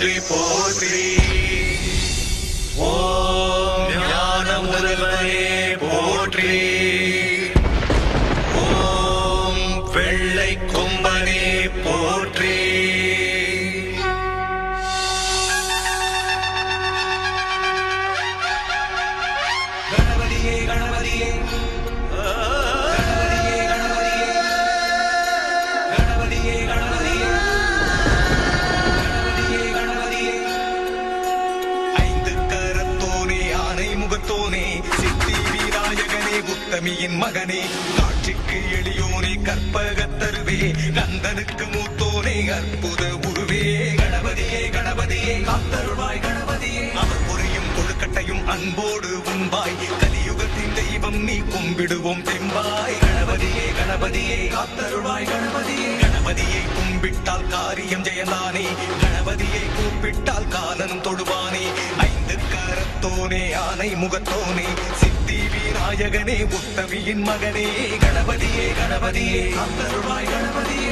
போற்றி போற்றி. ஓம் ஞான முதல்வனே போற்றி. ஓம் வெள்ளை கொம்பனே போற்றி. கணபதியே கணபதியே உத்தமியின் மகனே, காட்சிக்கு எளியோனே, கற்பகத்தருவே, கந்தனுக்கு மூத்தோனே, அற்புத உருவே. கணபதியே கணபதியே காத்தருள்வாய் கணபதியே. அவர் பொறியும் கொழுக்கட்டையும் அன்போடு உண்பாய். கலியுகத்தின் தெய்வம் நீ கும்பிடுவோம் தெம்பாய். கணபதியே கணபதியே காத்தருள்வாய் கணபதியே. கணபதியை கும்பிட்டால் காரியம் ஜெயந்தானே. கணபதியை கூப்பிட்டால் காலனும் தொடுவானே. ஐந்து கரத்தோனே, ஆனை முகத்தோனே, விநாயகனே, உத்தமியின் மகனே. கணபதியே கணபதியே காத்தருள்வாய் கணபதியே.